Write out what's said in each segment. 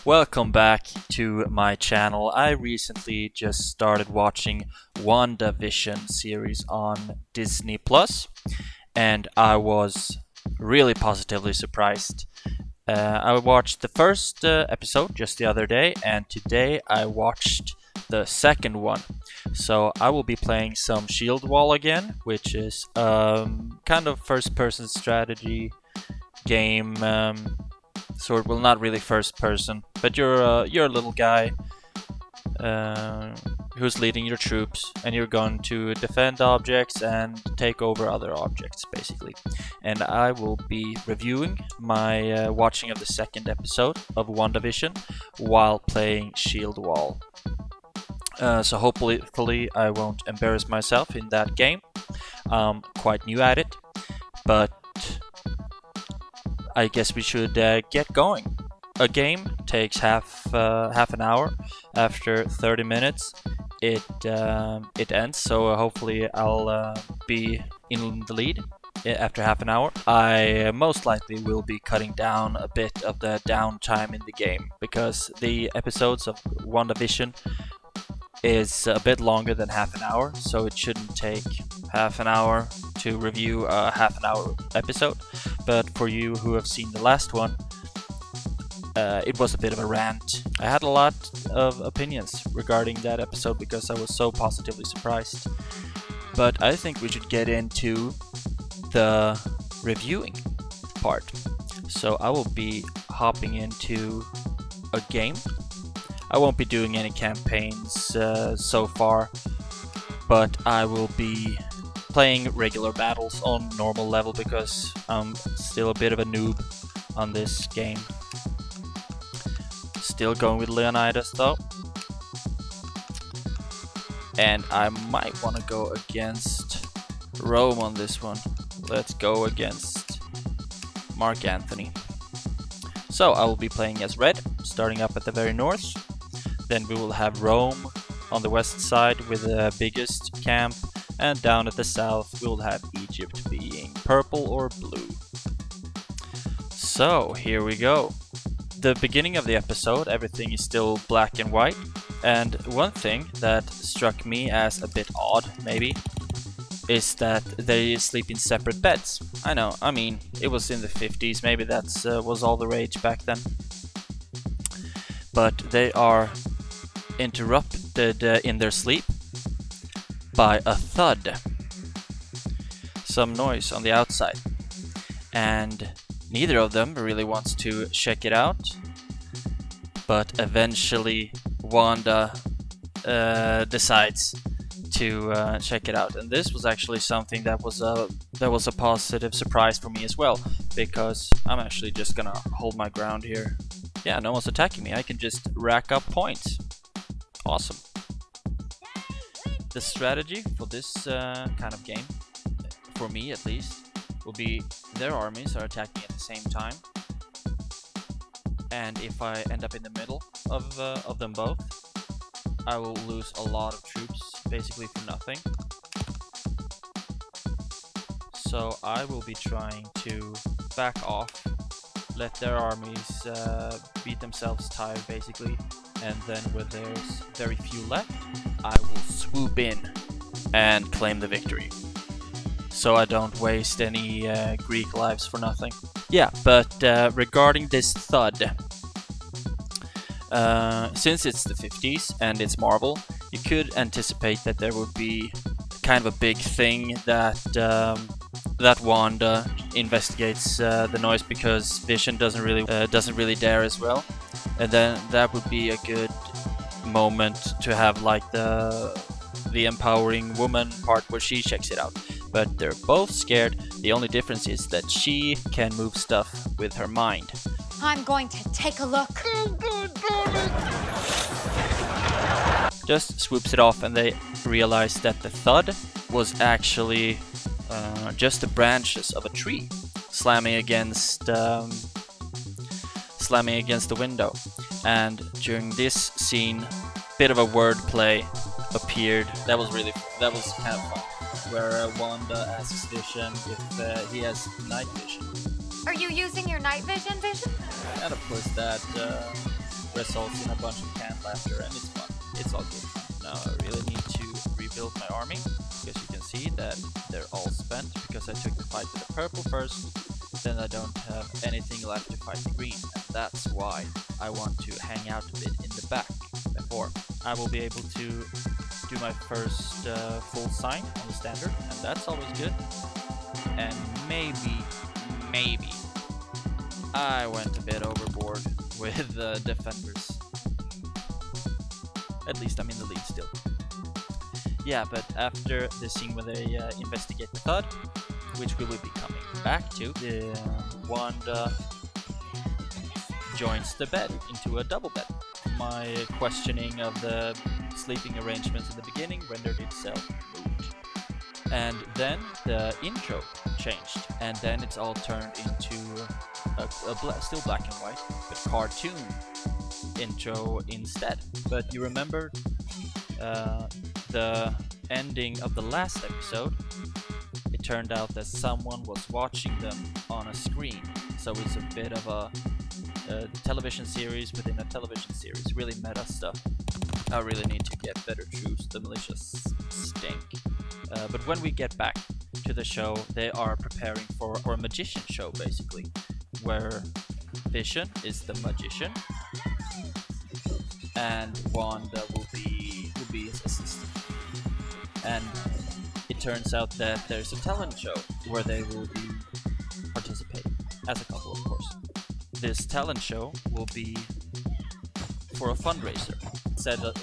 Welcome back to my channel. I recently just started watching WandaVision series on Disney Plus, and I was really positively surprised. I watched the first episode just the other day, and today I watched the second one. So I will be playing some Shieldwall again, which is kind of first-person strategy game. Well, not really first person, but you're a little guy who's leading your troops, and you're going to defend objects and take over other objects, basically. And I will be reviewing my watching of the second episode of WandaVision while playing Shieldwall. So hopefully I won't embarrass myself in that game. I'm quite new at it, but I guess we should get going. A game takes half an hour. After 30 minutes, it ends. So hopefully I'll be in the lead after half an hour. I most likely will be cutting down a bit of the downtime in the game because the episodes of WandaVision is a bit longer than half an hour, so it shouldn't take half an hour to review a half an hour episode. But for you who have seen the last one, it was a bit of a rant. I had a lot of opinions regarding that episode because I was so positively surprised. But I think we should get into the reviewing part. So I will be hopping into a game. I won't be doing any campaigns so far, but I will be playing regular battles on normal level because I'm still a bit of a noob on this game. Still going with Leonidas though. And I might want to go against Rome on this one. Let's go against Mark Anthony. So I will be playing as Red, starting up at the very north. Then we will have Rome on the west side with the biggest camp, and down at the south we will have Egypt being purple or blue. So here we go. The beginning of the episode, everything is still black and white, and one thing that struck me as a bit odd, maybe, is that they sleep in separate beds. I know, I mean, it was in the 50s, maybe that was all the rage back then. But they are interrupted in their sleep by a thud, some noise on the outside, and neither of them really wants to check it out. But eventually Wanda decides to check it out, and this was actually something that was a positive surprise for me as well, because I'm actually just gonna hold my ground here. Yeah, no one's attacking me. I can just rack up points. Awesome. The strategy for this kind of game, for me at least, will be their armies are attacking at the same time, and if I end up in the middle of them both, I will lose a lot of troops basically for nothing. So I will be trying to back off, let their armies beat themselves tired basically, and then when there's very few left, I will swoop in and claim the victory, so I don't waste any Greek lives for nothing. Yeah, but regarding this thud, since it's the 50s and it's Marvel, you could anticipate that there would be kind of a big thing that that Wanda investigates the noise because Vision doesn't really dare as well, and then that would be a good moment to have like the empowering woman part where she checks it out. But they're both scared. The only difference is that she can move stuff with her mind. I'm going to take a look. Just swoops it off, and they realize that the thud was actually just the branches of a tree slamming against the window. And during this scene, bit of a wordplay appeared. That was kind of fun. Where Wanda asks Vision if he has night vision. Are you using your night vision? And of course that results in a bunch of canned laughter, and it's fun. It's all good fun. Now I really need to rebuild my army, because you can see that they're all spent, because I took the fight with the purple first, then I don't have anything left to fight the green, and that's why I want to hang out a bit in the back before I will be able to do my first full sign on the standard, and that's always good. And maybe I went a bit overboard with the defenders. At least I'm in the lead still. Yeah, but after the scene where they investigate the thud, which we will be coming back to, Wanda joins the bed into a double bed. My questioning of the sleeping arrangements in the beginning rendered itself moot. And then the intro changed, and then it's all turned into still black and white, but cartoon intro instead. But you remember the ending of the last episode? It turned out that someone was watching them on a screen, so it's a bit of a television series within a television series. Really meta stuff. I really need to get better troops. The militia stink. But when we get back to the show, they are preparing for a magician show, basically, where Vision is the magician, and Wanda will be his assistant. And it turns out that there's a talent show where they will be participating as a couple, of course. This talent show will be for a fundraiser.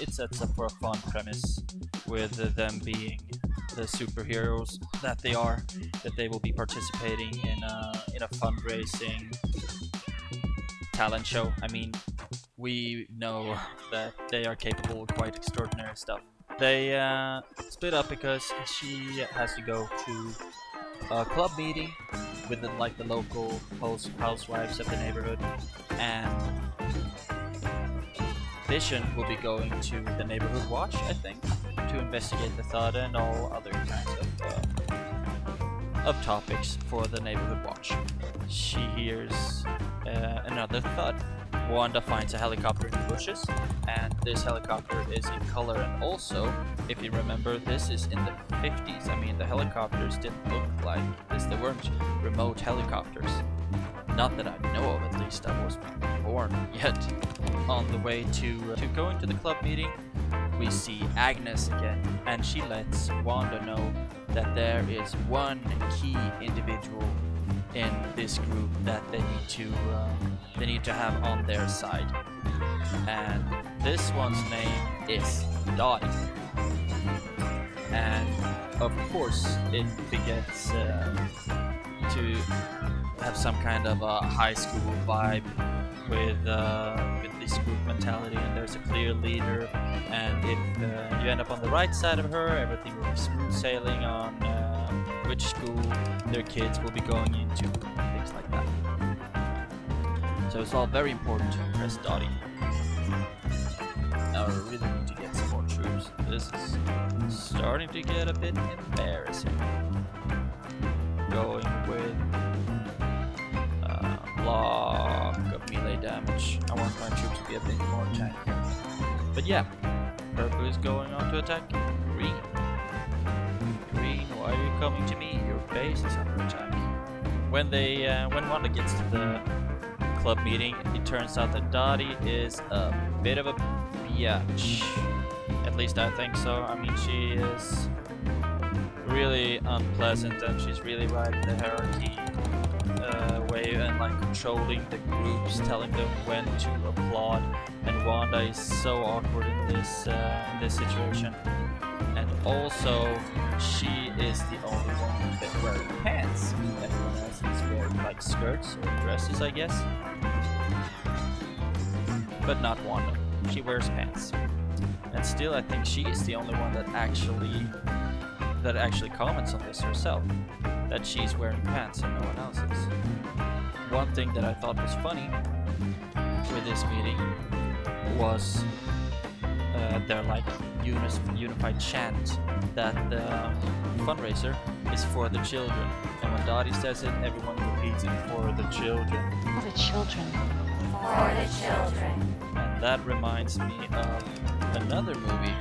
It sets up for a fun premise with them being the superheroes that they are, that they will be participating in a fundraising talent show. I mean, we know that they are capable of quite extraordinary stuff. They split up because she has to go to a club meeting with the local housewives of the neighborhood, and Vision will be going to the neighborhood watch, I think, to investigate the thud and all other kinds of topics for the neighborhood watch. She hears another thud. Wanda finds a helicopter in the bushes, and this helicopter is in color, and also, if you remember, this is in the 50s. I mean, the helicopters didn't look like this. They weren't remote helicopters. Not that I know of, at least. I wasn't born yet. On the way to going to the club meeting, we see Agnes again, and she lets Wanda know that there is one key individual in this group that they need to have on their side, and this one's name is Dottie. And of course, it begets to have some kind of a high school vibe with this group mentality, and there's a clear leader, and if you end up on the right side of her, everything will be smooth sailing on which school their kids will be going into, things like that. So it's all very important to impress Dottie. Now we really need to get some more troops. This is starting to get a bit embarrassing. Going with block of melee damage. I want my troops to be a bit more tanky. But yeah, purple is going on to attack green. Green, why are you coming to me? Your base is under attack. When Wanda gets to the club meeting, it turns out that Dottie is a bit of a biatch. At least I think so. I mean, she is really unpleasant, and she's really riding the hierarchy way and controlling the groups, telling them when to applaud. And Wanda is so awkward in this situation. And also, she is the only one that wears pants. Everyone else is wearing skirts or dresses, I guess. But not Wanda. She wears pants. And still, I think she is the only one that actually comments on this herself, that she's wearing pants and no one else is. One thing that I thought was funny with this meeting was their unified chant that the fundraiser is for the children, and when Dottie says it, everyone repeats it, for the children. The children. For the children. And that reminds me of another movie.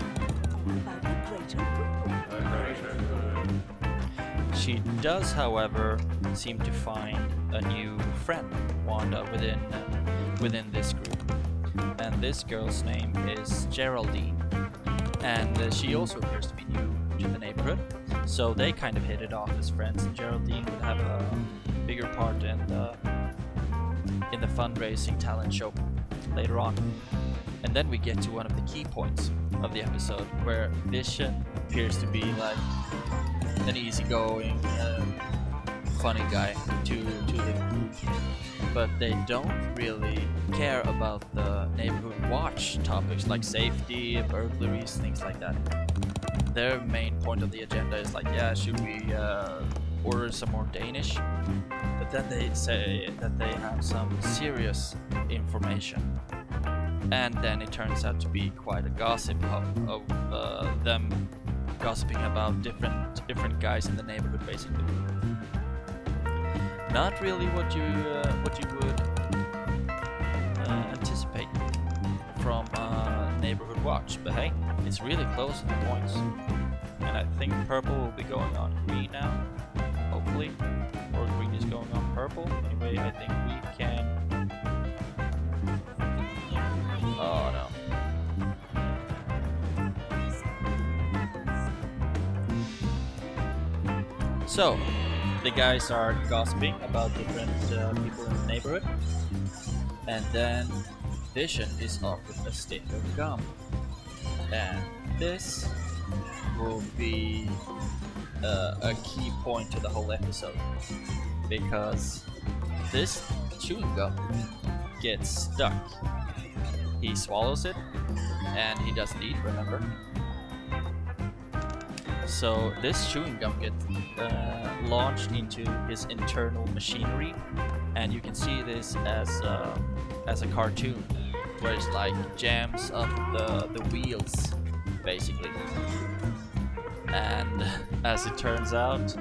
She does, however, seem to find a new friend, Wanda, within this group. And this girl's name is Geraldine. And she also appears to be new to the neighborhood. So they kind of hit it off as friends. And Geraldine would have a bigger part in the fundraising talent show later on. And then we get to one of the key points of the episode, where Vision appears to be like an easygoing, funny guy to the group, but they don't really care about the neighborhood watch topics like safety, burglaries, things like that. Their main point of the agenda is like, yeah, should we order some more Danish? But then they say that they have some serious information. And then it turns out to be quite a gossip of them gossiping about different guys in the neighborhood, basically. Not really what you would anticipate from Neighborhood Watch, but hey, it's really close to the points. And I think purple will be going on green now, hopefully, or green is going on purple. Anyway, I think we can. Oh no. So, the guys are gossiping about different people in the neighborhood, and then Vision is offered a stick of gum. And this will be a key point to the whole episode, because this chewing gum gets stuck. He swallows it, and he doesn't eat, remember? So this chewing gum gets launched into his internal machinery, and you can see this as a cartoon, where it's like jams up the wheels, basically. And as it turns out,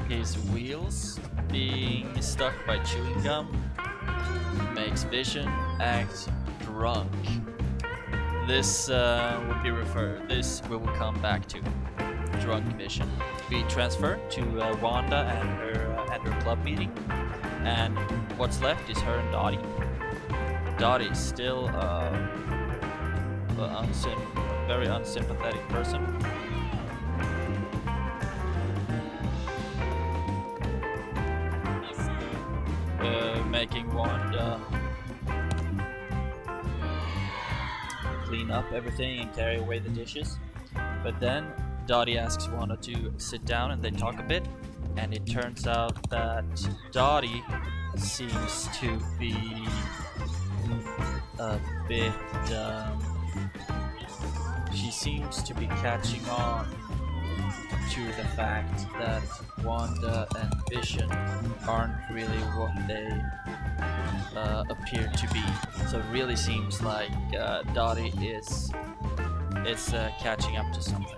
his wheels being stuck by chewing gum makes Vision act drunk. This will be referred. This we will come back to. Drunk Vision. We transfer to Wanda and her club meeting, and what's left is her and Dottie. Dottie's still a very unsympathetic person. Making Wanda clean up everything and carry away the dishes. But then Dottie asks Wanda to sit down and they talk a bit, and it turns out that Dottie seems to be a bit she seems to be catching on to the fact that Wanda and Vision aren't really what they appear to be. So it really seems like Dottie is catching up to something.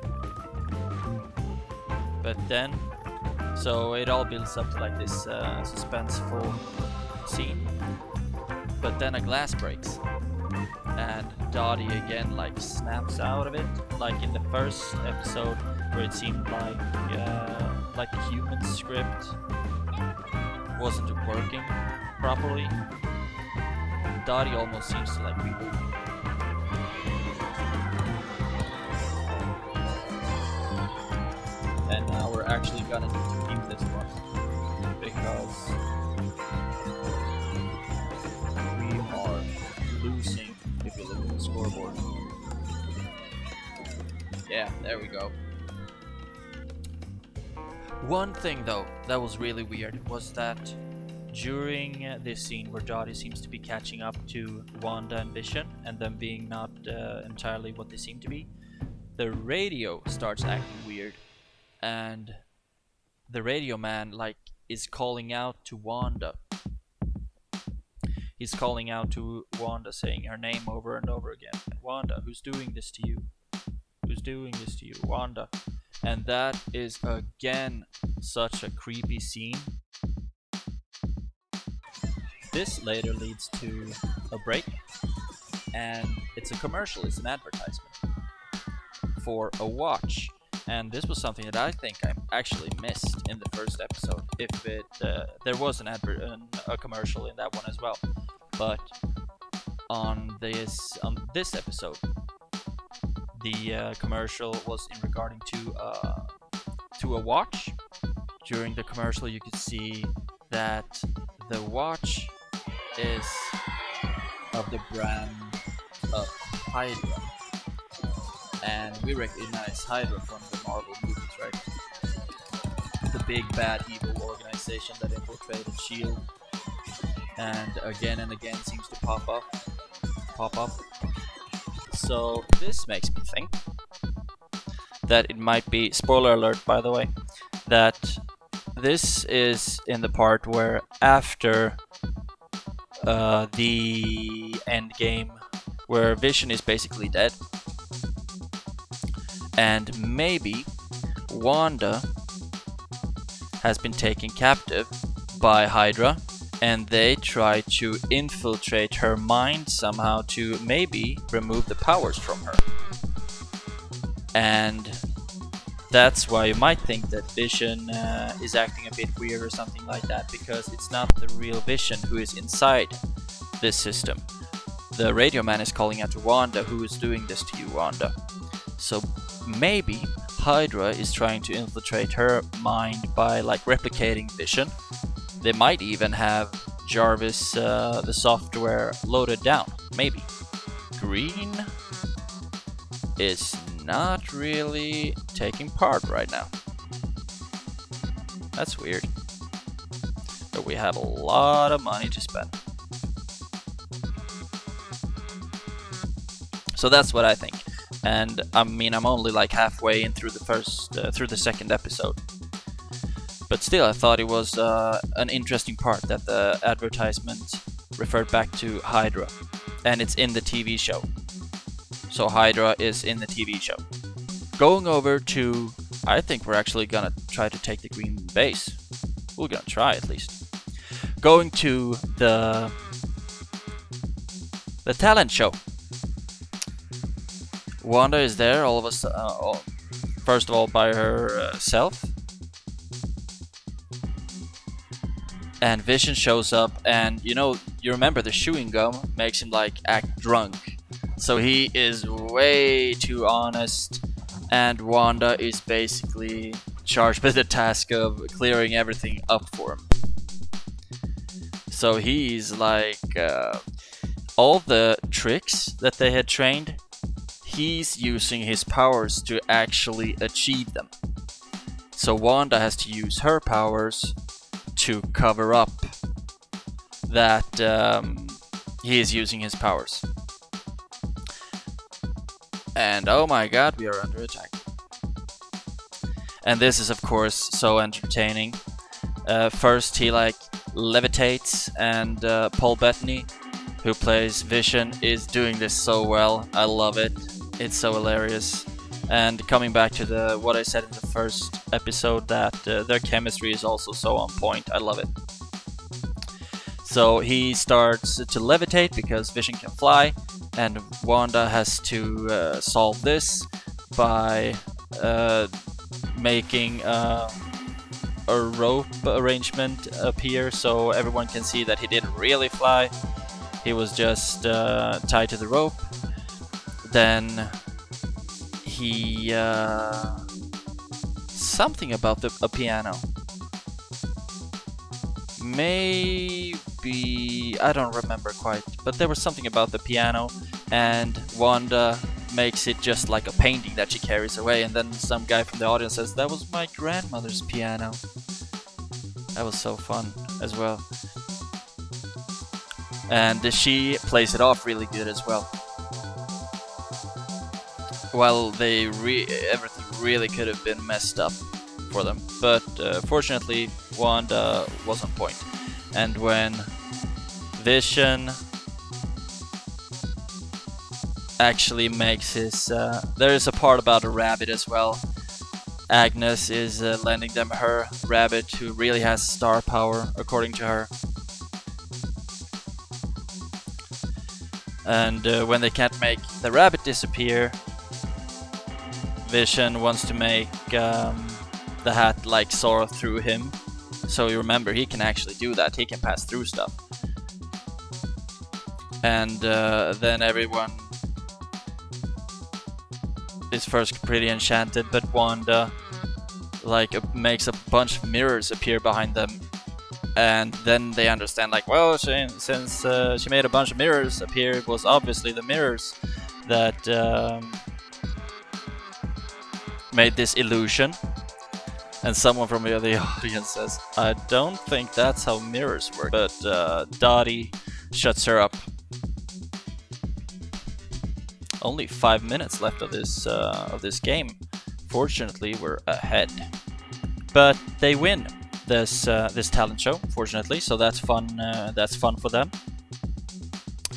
But then, so it all builds up to like this suspenseful scene. But then a glass breaks, and Dottie again like snaps out of it, like in the first episode where it seemed like the human script wasn't working properly. Dottie almost seems to like reboot. And now we're actually gonna need to keep this one, because we are losing if you look at the scoreboard. Yeah, there we go. One thing though that was really weird was that during this scene where Dottie seems to be catching up to Wanda and Vision, and them being not entirely what they seem to be, the radio starts acting weird, and the radio man like is calling out to Wanda. He's calling out to Wanda, saying her name over and over again. Wanda, who's doing this to you? Who's doing this to you? Wanda. And that is again such a creepy scene. This later leads to a break, and it's a commercial, it's an advertisement for a watch. And this was something that I think I actually missed in the first episode. If it there was a commercial in that one as well, but on this episode, the commercial was in regarding to a watch. During the commercial, you could see that the watch is of the brand of Hydra. And we recognize Hydra from the Marvel movies, right? The big bad evil organization that infiltrated Shield, and again seems to pop up. So this makes me think that it might be, spoiler alert by the way, that this is in the part where after the Endgame, where Vision is basically dead. And maybe Wanda has been taken captive by Hydra, and they try to infiltrate her mind somehow to maybe remove the powers from her. And that's why you might think that Vision is acting a bit weird or something like that, because it's not the real Vision who is inside this system. The radio man is calling out to Wanda, who is doing this to you, Wanda. So maybe Hydra is trying to infiltrate her mind by like replicating Vision. They might even have Jarvis, the software, loaded down. Maybe. Green is not really taking part right now. That's weird. But we have a lot of money to spend. So that's what I think. And I mean, I'm only like halfway in through the second episode. But still, I thought it was an interesting part that the advertisement referred back to Hydra. And it's in the TV show. So Hydra is in the TV show. Going over to, I think we're actually gonna try to take the green base. We're gonna try at least. Going to the talent show. Wanda is there all of a sudden, first of all by herself. And Vision shows up, and you remember the chewing gum makes him like act drunk. So he is way too honest, and Wanda is basically charged with the task of clearing everything up for him. So he's like, all the tricks that they had trained, he's using his powers to actually achieve them. So Wanda has to use her powers to cover up that he is using his powers. And oh my god, we are under attack. And this is of course so entertaining. First he like levitates, and Paul Bettany, who plays Vision, is doing this so well. I love it. It's so hilarious. And coming back to what I said in the first episode, that their chemistry is also so on point. I love it. So he starts to levitate because Vision can fly, and Wanda has to solve this by making a rope arrangement appear so everyone can see that he didn't really fly. He was just tied to the rope. Then he something about a piano. Maybe I don't remember quite, but there was something about the piano, and Wanda makes it just like a painting that she carries away, and then some guy from the audience says, "That was my grandmother's piano." That was so fun as well. And she plays it off really good as well. Well, everything really could have been messed up for them, but fortunately Wanda was on point. And when Vision actually makes his there is a part about a rabbit as well. Agnes is lending them her rabbit, who really has star power according to her. And when they can't make the rabbit disappear, Vision wants to make the hat like soar through him. So you remember, he can actually do that. He can pass through stuff. And then everyone is first pretty enchanted, but Wanda makes a bunch of mirrors appear behind them, and then they understand like, well, since she made a bunch of mirrors appear, it was obviously the mirrors that made this illusion. And someone from the audience says, I don't think that's how mirrors work. But Dottie shuts her up. Only 5 minutes left of this game. Fortunately, we're ahead. But they win this talent show, fortunately, so that's fun. That's fun for them.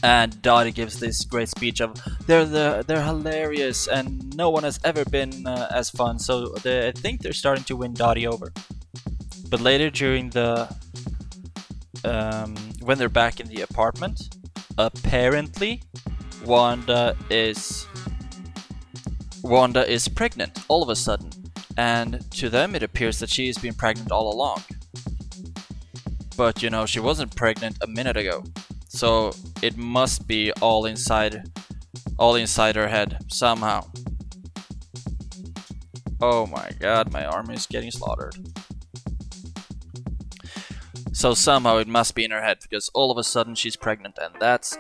And Dottie gives this great speech of they're hilarious and no one has ever been as fun. So I think they're starting to win Dottie over. But later during the when they're back in the apartment, apparently Wanda is pregnant all of a sudden, and to them it appears that she's been pregnant all along. But you know, she wasn't pregnant a minute ago. So it must be all inside her head somehow. Oh my god, my arm is getting slaughtered. So somehow it must be in her head, because all of a sudden she's pregnant, and that's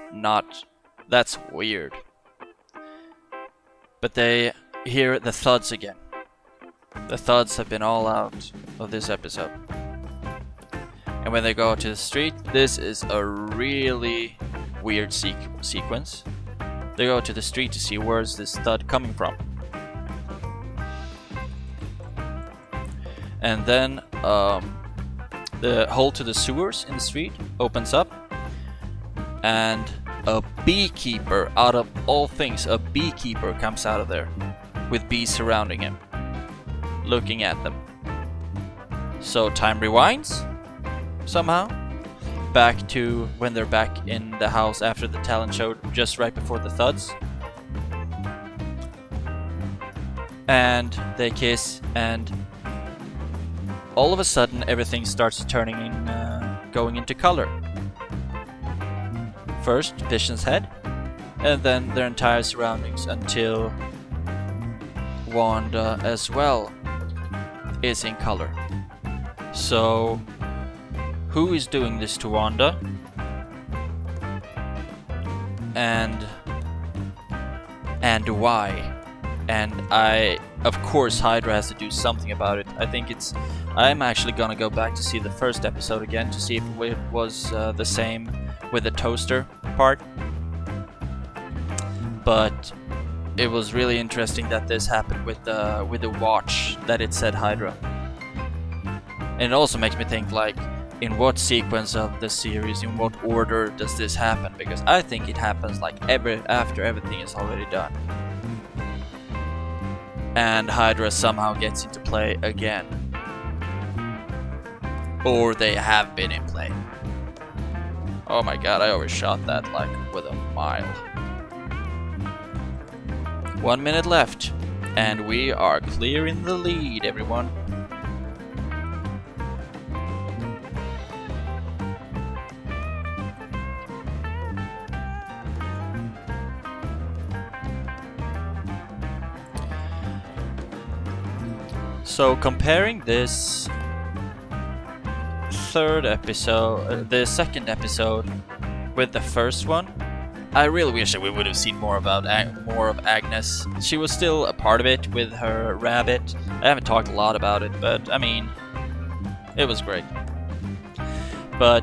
weird. But they hear the thuds again. The thuds have been all out of this episode. And when they go to the street, this is a really weird sequence. They go to the street to see where's this thud coming from. And then the hole to the sewers in the street opens up, and a beekeeper, out of all things, a beekeeper comes out of there with bees surrounding him, looking at them. So time rewinds somehow back to when they're back in the house after the talent show, just right before the thuds. And they kiss, and all of a sudden everything starts turning in, going into color. First Vision's head, and then their entire surroundings, until Wanda as well is in color. So who is doing this to Wanda? And why? And of course Hydra has to do something about it. I'm actually gonna go back to see the first episode again to see if it was the same with the toaster part. But it was really interesting that this happened with the watch that it said Hydra. And it also makes me think, like, in what sequence of the series, in what order does this happen? Because I think it happens like after everything is already done. And Hydra somehow gets into play again. Or they have been in play. Oh my god, I overshot that like with a mile. 1 minute left, and we are clear in the lead, everyone. So comparing this the second episode with the first one, I really wish that we would have seen more of Agnes. She was still a part of it with her rabbit. I haven't talked a lot about it, but I mean, it was great. But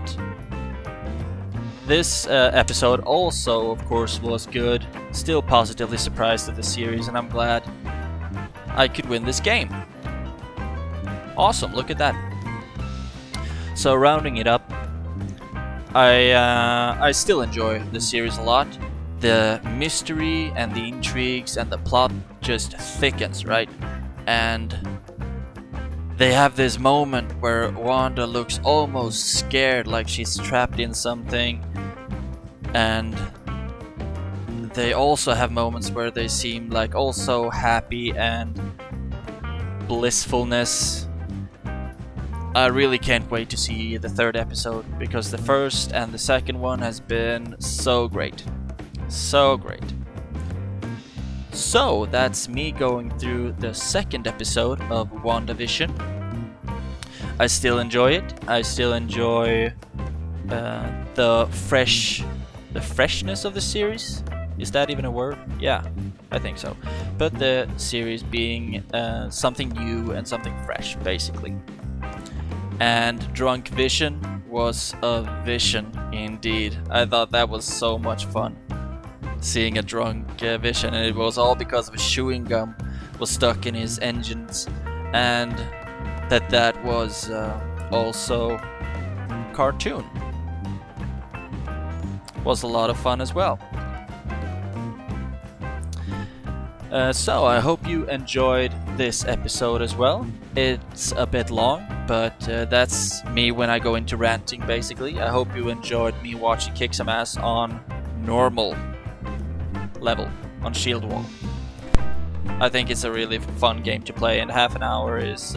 this episode also, of course, was good. Still positively surprised at the series, and I'm glad I could win this game. Awesome, look at that. So rounding it up, I still enjoy the series a lot. The mystery and the intrigues and the plot just thickens, right? And they have this moment where Wanda looks almost scared, like she's trapped in something, and and they also have moments where they seem like also happy and blissfulness. I really can't wait to see the third episode, because the first and the second one has been so great. So great. So that's me going through the second episode of WandaVision. I still enjoy it. I still enjoy the freshness of the series. Is that even a word? Yeah, I think so. But the series being something new and something fresh, basically. And Drunk Vision was a vision indeed. I thought that was so much fun, seeing a drunk Vision, and it was all because of a chewing gum was stuck in his engines, and that was also cartoon. Was a lot of fun as well. So I hope you enjoyed this episode as well. It's a bit long, but that's me when I go into ranting, basically. I hope you enjoyed me watching kick some ass on normal level, on Shieldwall. I think it's a really fun game to play, and half an hour is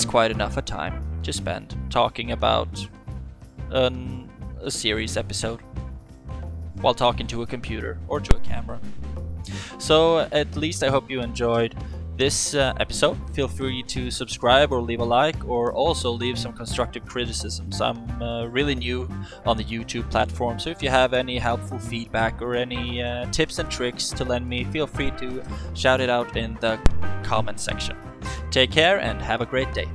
quite enough a time to spend talking about a series episode while talking to a computer or to a camera. So at least I hope you enjoyed this episode. Feel free to subscribe or leave a like, or also leave some constructive criticisms. I'm really new on the YouTube platform, so if you have any helpful feedback or any tips and tricks to lend me, feel free to shout it out in the comment section. Take care and have a great day.